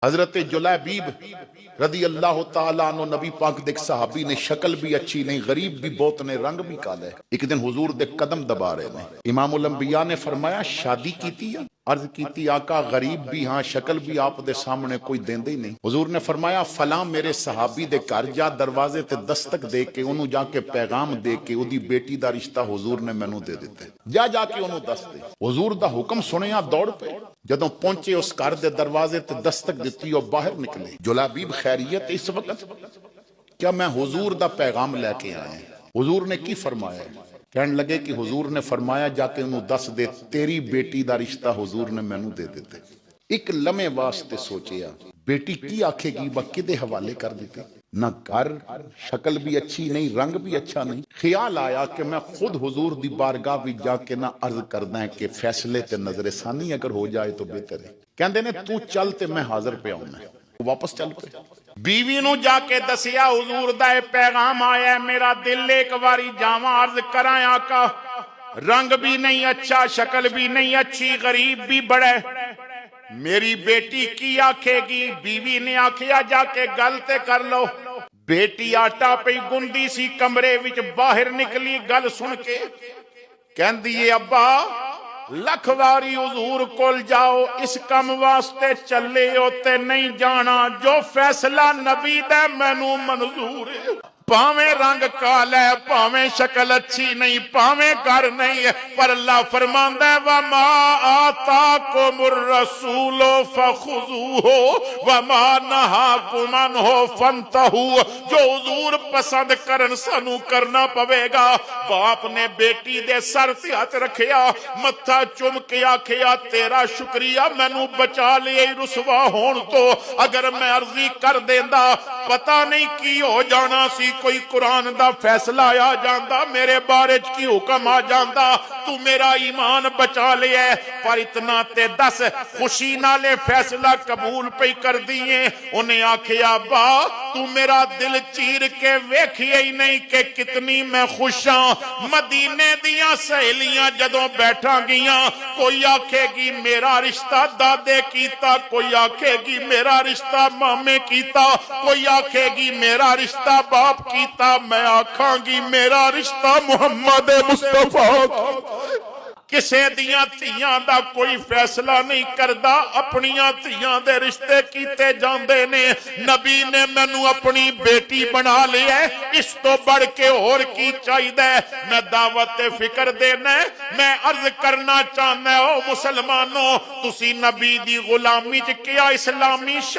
हजरत जुलैबीब रदी अल्लाह तआला अन्हु नबी पाक दे सहाबी ने, शक्ल भी अच्छी नहीं, गरीब भी बहुत ने, रंग भी काला है। एक दिन हुजूर दे कदम दबा रहे ने। इमामुल अंबिया ने फरमाया शादी कीती है? अर्ज कीती आका गरीब भी हाँ, शक्ल भी आप दे सामने कोई देंदे ही नहीं। हुजूर ने फरमाया फलां मेरे सहाबी दे घर जा, दरवाजे ते दस्तक दे के ओनू जाके पैगाम दे के ओदी बेटी दा रिश्ता हुजूर ने मैनू दे दिता। जा जाके ओनू दस दे। हुजूर दा हुक्म सुनिया दौड़ पे। जदों पहुंचे उस घर दे दरवाजे ते दस्तक दिती और बाहर निकले। जुलैबीब खैरियत इस वक्त? क्या मैं हुजूर दा पैगाम लेके आया। हुजूर ने की फरमाया? कहने लगे कि हुजूर ने फरमाया जाके उन्होंने दस दे, तेरी बेटी दा रिश्ता हुजूर ने मैनू दे दिते। एक लम्हे वास्ते सोचिया बेटी की आखेगी, व किदे हवाले कर दी। ना घर, शक्ल भी अच्छी नहीं, रंग भी अच्छा नहीं। ख्याल आया कि मैं खुद हुजूर दी बारगाह भी जाके ना अर्ज करदा है कि फैसले ते नजर सानी अगर हो जाए तो बेहतर है। कहंदे ने तू चल ते मैं हाजिर पे आऊं। वापस चल पे बीवी नू जाके दसिया हुजूर दा पैगाम आया, मेरा दिल एक बारी जावा अर्ज करा आका, रंग भी नहीं अच्छा, शक्ल भी नहीं अच्छी, गरीब भी बड़ा, मेरी बेटी की आखेगी। बीवी ने आखिया जाके गल ते कर लो। बेटी आटा पे गुंदी सी कमरे विच बाहर निकली गल सुन के, कहंदी है अब्बा लख वारी हुजूर कोल जाओ, इस कम वास्ते चले हो ते नहीं जाना जो फैसला नबी दा मैनू मंजूर है। भावें रंग काला है, भावें शक्ल अच्छी नहीं, भावें घर नहीं है, पर अल्लाह फरमांदा है वमा आताकुमुर रसूलो फखुजूहु वमा नहाकुम अन्हु फंतहू। जो हुजूर पसंद करन सानू करना पवेगा। बाप ने बेटी दे सर ते हाथ रखिया, मत्था चुम के आखिया तेरा शुक्रिया मैनू बचा लिया रुसवा होण तो। अगर मैं अर्जी कर देंदा पता नहीं की हो जाना सी, कोई कुरान दा फैसला आ जांदा, मेरे बारे च की हुक्म आ जांदा। तू मेरा ईमान बचा लिया, पर इतना ते दस खुशी नाले फैसला कबूल पे कर दिए। उन्हें आखिया बा तू मेरा दिल चीर के वेखिए ही नहीं कि कितनी मैं खुश हाँ। मदीने दियां सहेलियां जदों बैठा गियां, कोई आखेगी मेरा रिश्ता दादे कीता, कोई आखेगी मेरा रिश्ता मामे कीता, कोई आखेगी मेरा रिश्ता बाप कीता, मैं आखांगी मेरा रिश्ता मुहम्मद मुस्तफा। किसे दियां धीयां दा कोई फैसला नहीं करदा, अपनियां धीयां दे रिश्ते कीते जांदे ने। नबी ने मैनू अपनी बेटी बना लिया, इस तो बढ़ के होर की चाहिदा है। मैं दावत फिक्र देना, मैं अर्ज करना चाहना ओ मुसलमानों, तुसी नबी दी गुलामी च क्या इस्लामी